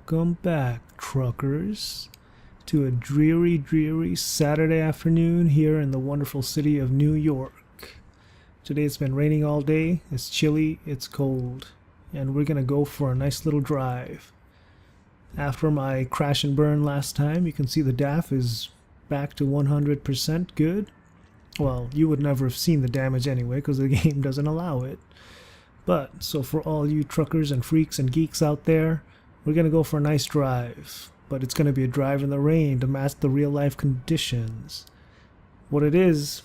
Welcome back, truckers, to a dreary, dreary Saturday afternoon here in the wonderful city of New York. Today it's been raining all day, it's chilly, it's cold, and we're gonna go for a nice little drive. After my crash and burn last time, you can see the DAF is back to 100% good. Well, you would never have seen the damage anyway because the game doesn't allow it. But, so for all you truckers and freaks and geeks out there, we're going to go for a nice drive. But it's going to be a drive in the rain to match the real life conditions. What it is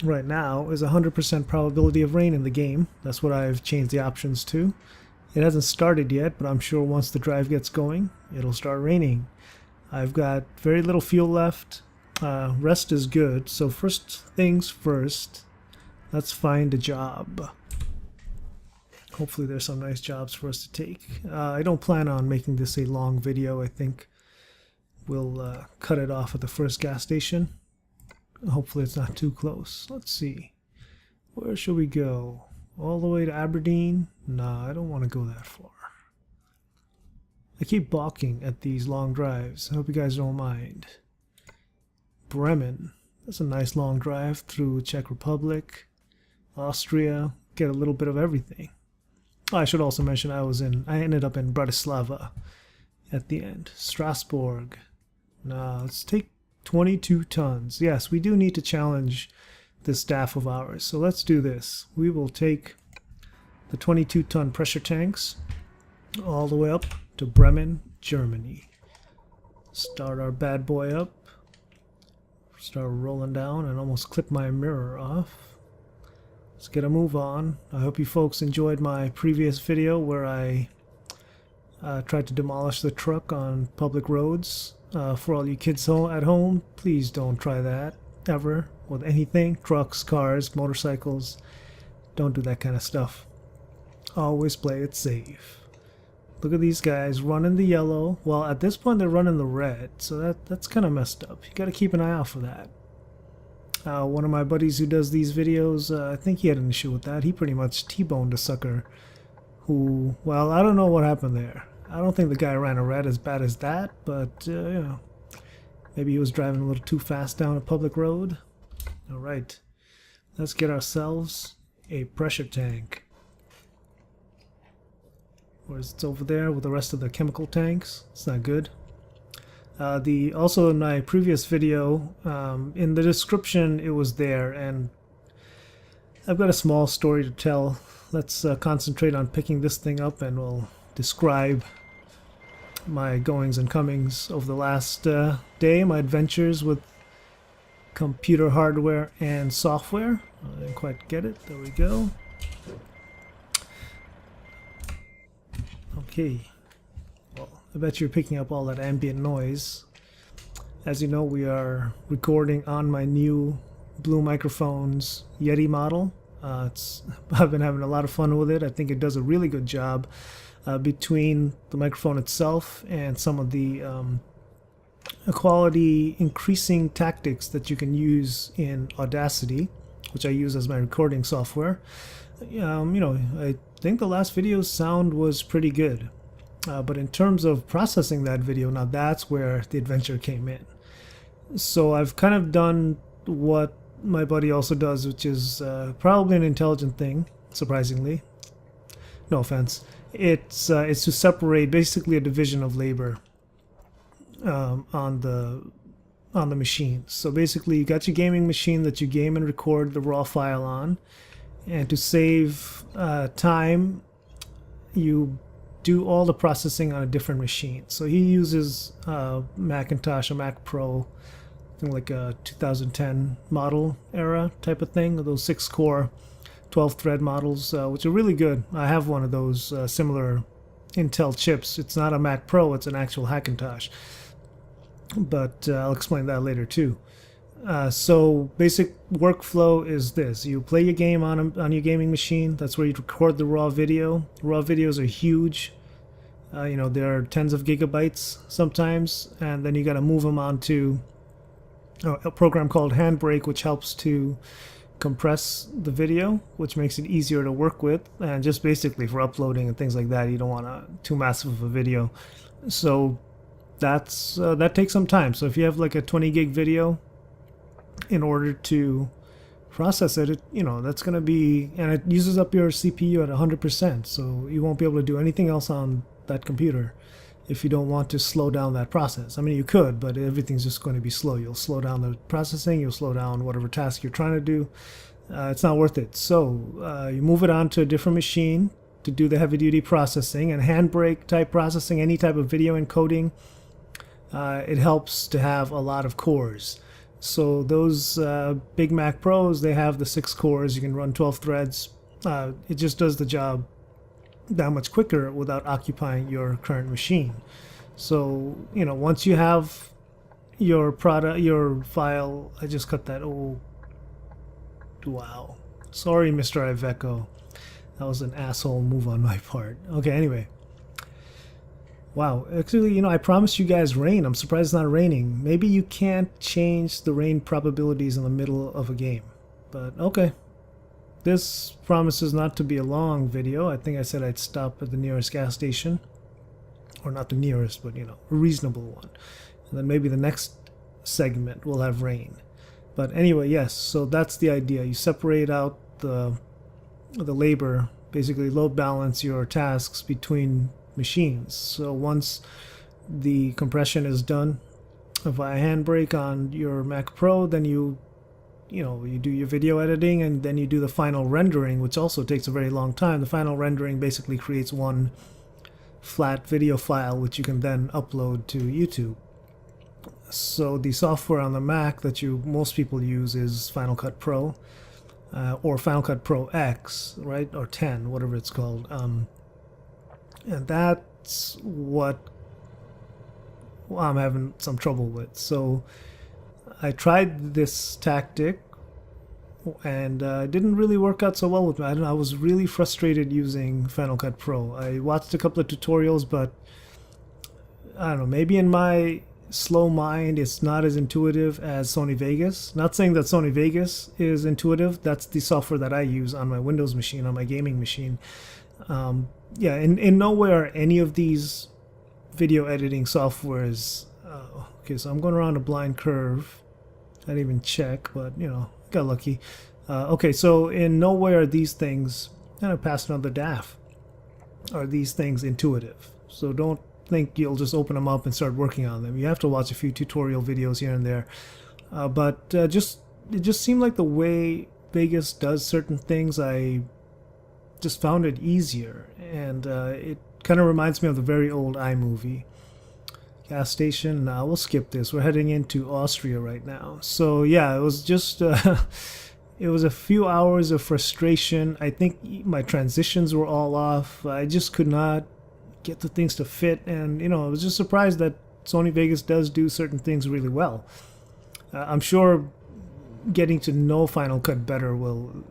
right now is 100% probability of rain in the game. That's what I've changed the options to. It hasn't started yet, but I'm sure once the drive gets going, it'll start raining. I've got very little fuel left. Rest is good, so first things first, let's find a job. Hopefully there's some nice jobs for us to take. I don't plan on making this a long video. I think we'll cut it off at the first gas station. Hopefully it's not too close. Let's see. Where should we go? All the way to Aberdeen? Nah, I don't want to go that far. I keep balking at these long drives. I hope you guys don't mind. Bremen. That's a nice long drive through Czech Republic, Austria. Get a little bit of everything. I should also mention I ended up in Bratislava at the end. Strasbourg. Now let's take 22 tons. Yes, we do need to challenge this staff of ours. So let's do this. We will take the 22-ton pressure tanks all the way up to Bremen, Germany. Start our bad boy up. Start rolling down and almost clip my mirror off. Let's get a move on. I hope you folks enjoyed my previous video where I tried to demolish the truck on public roads. For all you kids at home, please don't try that ever with anything. Trucks, cars, motorcycles. Don't do that kind of stuff. Always play it safe. Look at these guys running the yellow. Well, at this point they're running the red, so that's kind of messed up. You got to keep an eye out for that. One of my buddies who does these videos, I think he had an issue with that. He pretty much T-boned a sucker who, well, I don't know what happened there. I don't think the guy ran a red as bad as that, but, you know, maybe he was driving a little too fast down a public road. Alright, let's get ourselves a pressure tank. Whereas it's over there with the rest of the chemical tanks. It's not good. Also in my previous video, in the description it was there, and I've got a small story to tell. Let's concentrate on picking this thing up and we'll describe my goings and comings over the last day, my adventures with computer hardware and software. I didn't quite get it. There we go. Okay. I bet you're picking up all that ambient noise. As you know, we are recording on my new Blue Microphones Yeti model. I've been having a lot of fun with it. I think it does a really good job between the microphone itself and some of the quality increasing tactics that you can use in Audacity, which I use as my recording software. You know, I think the last video's sound was pretty good. But in terms of processing that video, now that's where the adventure came in. So I've kind of done what my buddy also does, which is probably an intelligent thing, surprisingly. No offense. It's to separate basically a division of labor on the machine. So basically you got your gaming machine that you game and record the raw file on, and to save time, you do all the processing on a different machine. So he uses Macintosh, a Mac Pro, I think like a 2010 model era type of thing, those 6-core 12-thread models, which are really good. I have one of those similar Intel chips. It's not a Mac Pro, it's an actual Hackintosh, but I'll explain that later too. So basic workflow is this: you play your game on your gaming machine. That's where you record the raw video. Raw videos are huge. You know, there are tens of gigabytes sometimes, and then you got to move them onto a program called Handbrake, which helps to compress the video, which makes it easier to work with. And just basically for uploading and things like that, you don't want too massive of a video. So that takes some time. So if you have like a 20 gig video, in order to process it, that's going to be, and it uses up your CPU at 100%. So you won't be able to do anything else on that computer if you don't want to slow down that process. I mean, you could, but everything's just going to be slow. You'll slow down the processing, you'll slow down whatever task you're trying to do. It's not worth it. So you move it on to a different machine to do the heavy duty processing and handbrake type processing, any type of video encoding. It helps to have a lot of cores. So those big Mac Pros, they have the 6 cores. You can run 12 threads. It just does the job that much quicker without occupying your current machine. So, once you have your product, your file, I just cut that. Oh, wow. Sorry, Mr. Iveco. That was an asshole move on my part. Okay, anyway. Wow, actually, I promised you guys rain. I'm surprised it's not raining. Maybe you can't change the rain probabilities in the middle of a game. But, okay. This promises not to be a long video. I think I said I'd stop at the nearest gas station. Or not the nearest, but, a reasonable one. And then maybe the next segment will have rain. But anyway, yes, so that's the idea. You separate out the labor, basically load balance your tasks between machines. So once the compression is done via handbrake on your Mac Pro, then you do your video editing, and then you do the final rendering, which also takes a very long time. The final rendering basically creates one flat video file which you can then upload to YouTube. So the software on the Mac that most people use is Final Cut Pro, or Final Cut Pro X, right, or 10, whatever it's called. And that's what I'm having some trouble with. So I tried this tactic, and it didn't really work out so well with me. I was really frustrated using Final Cut Pro. I watched a couple of tutorials, but I don't know, maybe in my slow mind it's not as intuitive as Sony Vegas. Not saying that Sony Vegas is intuitive. That's the software that I use on my Windows machine, on my gaming machine. Yeah, in no way are any of these video editing softwares. Okay, so I'm going around a blind curve. I didn't even check, but got lucky. Okay, so in no way are these things, and I passed another DAF, are these things intuitive. So don't think you'll just open them up and start working on them. You have to watch a few tutorial videos here and there. But it just seemed like the way Vegas does certain things, I just found it easier, and it kind of reminds me of the very old iMovie. Gas station. Now we'll skip this. We're heading into Austria right now. So yeah, it was just it was a few hours of frustration. I think my transitions were all off. I just could not get the things to fit, and I was just surprised that Sony Vegas does do certain things really well. I'm sure getting to know Final Cut better will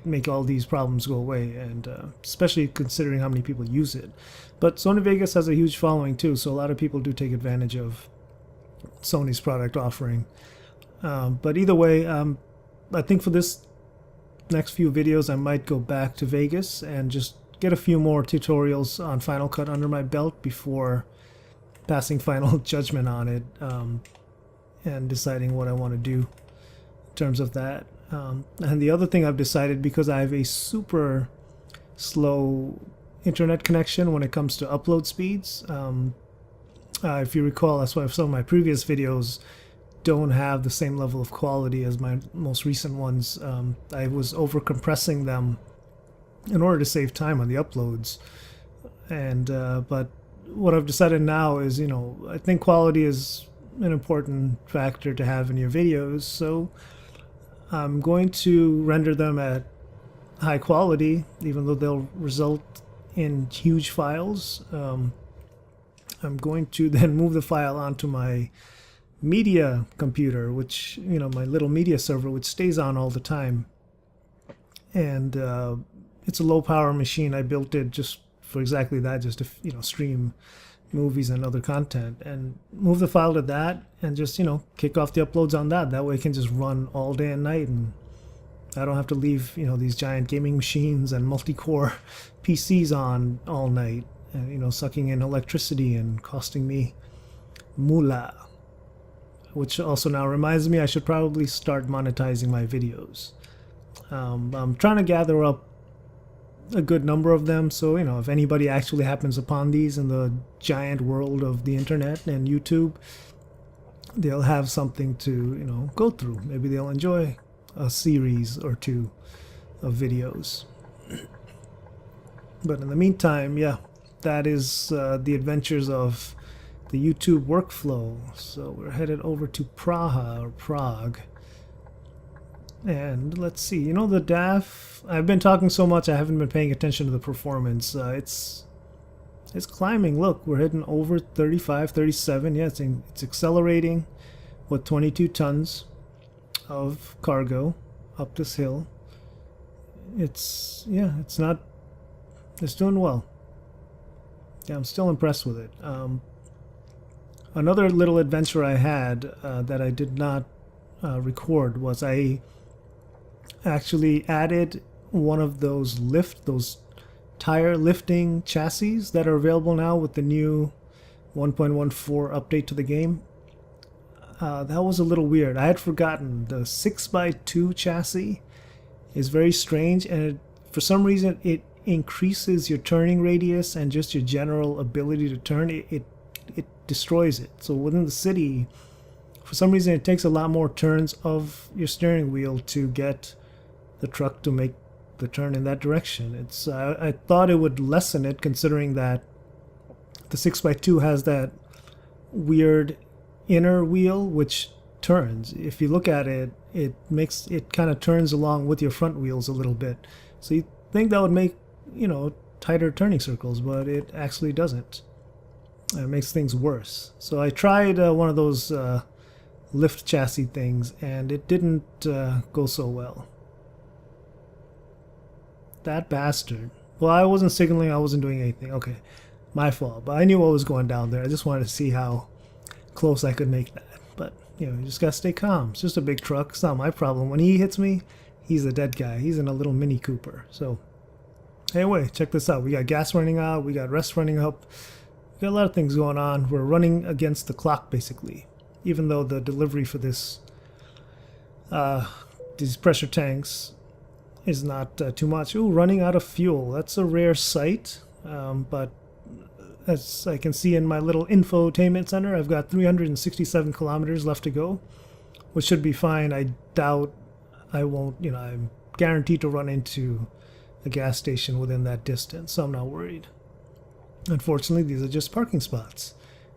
make all these problems go away, and especially considering how many people use it. But Sony Vegas has a huge following too, so a lot of people do take advantage of Sony's product offering. But either way, I think for this next few videos I might go back to Vegas and just get a few more tutorials on Final Cut under my belt before passing final judgment on it, and deciding what I want to do in terms of that. And the other thing I've decided, because I have a super slow internet connection when it comes to upload speeds, if you recall, that's why some of my previous videos don't have the same level of quality as my most recent ones. I was over compressing them in order to save time on the uploads, and but what I've decided now is, I think quality is an important factor to have in your videos, so I'm going to render them at high quality, even though they'll result in huge files. I'm going to then move the file onto my media computer, which, my little media server, which stays on all the time. And it's a low power machine. I built it just for exactly that, just to, stream movies and other content, and move the file to that, and just kick off the uploads on that. That way it can just run all day and night, and I don't have to leave these giant gaming machines and multi-core PCs on all night. and sucking in electricity and costing me moolah. Which also now reminds me I should probably start monetizing my videos. I'm trying to gather up a good number of them, so if anybody actually happens upon these in the giant world of the internet and YouTube, they'll have something to go through. Maybe they'll enjoy a series or two of videos. But in the meantime, yeah, that is the adventures of the YouTube workflow. So we're headed over to Prague. And let's see, the DAF, I've been talking so much I haven't been paying attention to the performance. It's climbing. Look, we're hitting over 35, 37. Yeah, it's accelerating with 22 tons of cargo up this hill. It's doing well. Yeah, I'm still impressed with it. Another little adventure I had that I did not record was I actually added one of those tire lifting chassis that are available now with the new 1.14 update to the game. That was a little weird. I had forgotten the 6x2 chassis is very strange, and for some reason it increases your turning radius and just your general ability to turn. It destroys it. So within the city, for some reason, it takes a lot more turns of your steering wheel to get the truck to make the turn in that direction. I thought it would lessen it, considering that the 6x2 has that weird inner wheel which turns. If you look at it, it kind of turns along with your front wheels a little bit. So you think that would make tighter turning circles, but it actually doesn't. It makes things worse. So I tried one of those lift chassis things, and it didn't go so well. That bastard. Well, I wasn't signaling, I wasn't doing anything. Okay, my fault. But I knew what was going down there. I just wanted to see how close I could make that. But, you just gotta stay calm. It's just a big truck. It's not my problem. When he hits me, he's a dead guy. He's in a little Mini Cooper. So, anyway, check this out. We got gas running out. We got rest running up. We got a lot of things going on. We're running against the clock, basically. Even though the delivery for these pressure tanks is not too much. Ooh, running out of fuel. That's a rare sight. But as I can see in my little infotainment center, I've got 367 kilometers left to go, which should be fine. I doubt I won't, I'm guaranteed to run into a gas station within that distance, so I'm not worried. Unfortunately, these are just parking spots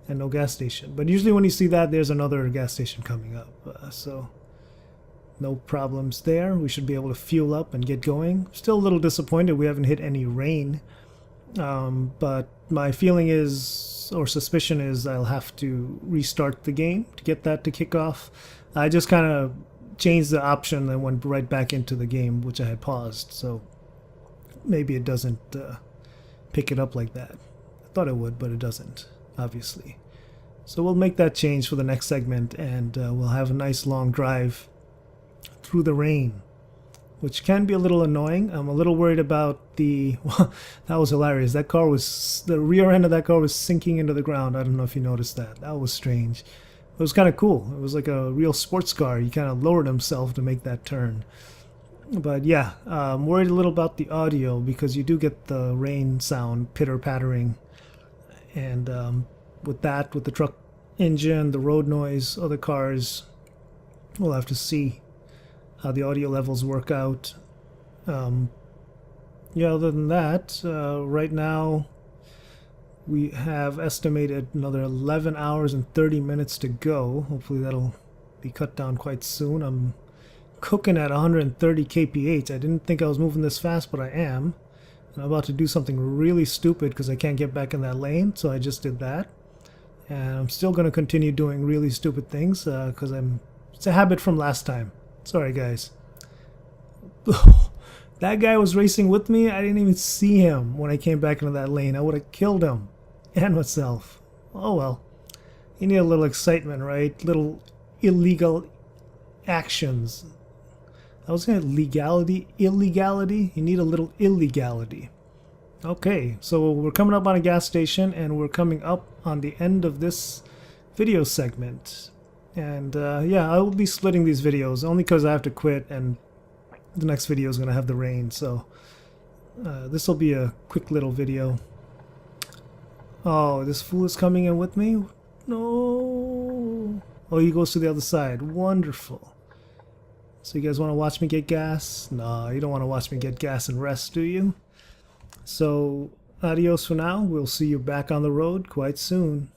and no gas station. But usually when you see that, there's another gas station coming up. So no problems there. We should be able to fuel up and get going. Still a little disappointed we haven't hit any rain. But my feeling is, or suspicion is, I'll have to restart the game to get that to kick off. I just kind of changed the option and went right back into the game, which I had paused. So maybe it doesn't pick it up like that. I thought it would, but it doesn't, obviously. So we'll make that change for the next segment, and we'll have a nice long drive through the rain, which can be a little annoying. I'm a little worried about the... that was hilarious. The rear end of that car was sinking into the ground. I don't know if you noticed that. That was strange. It was kind of cool. It was like a real sports car. He kind of lowered himself to make that turn. But yeah, I'm worried a little about the audio because you do get the rain sound pitter-pattering. And with the truck engine, the road noise, other cars, we'll have to see how the audio levels work out. Yeah, other than that, right now we have estimated another 11 hours and 30 minutes to go. Hopefully that'll be cut down quite soon. I'm cooking at 130 kph. I didn't think I was moving this fast, but I am. And I'm about to do something really stupid because I can't get back in that lane, so I just did that. And I'm still going to continue doing really stupid things because it's a habit from last time. Sorry, guys. That guy was racing with me. I didn't even see him when I came back into that lane. I would have killed him and myself. Oh well. You need a little excitement, right? Little illegal actions. I was going to illegality. You need a little illegality. Okay, so we're coming up on a gas station and we're coming up on the end of this video segment. And yeah, I will be splitting these videos only because I have to quit and the next video is going to have the rain. So this will be a quick little video. Oh, this fool is coming in with me? No. Oh, he goes to the other side. Wonderful. So you guys want to watch me get gas? No, you don't want to watch me get gas and rest, do you? So adios for now. We'll see you back on the road quite soon.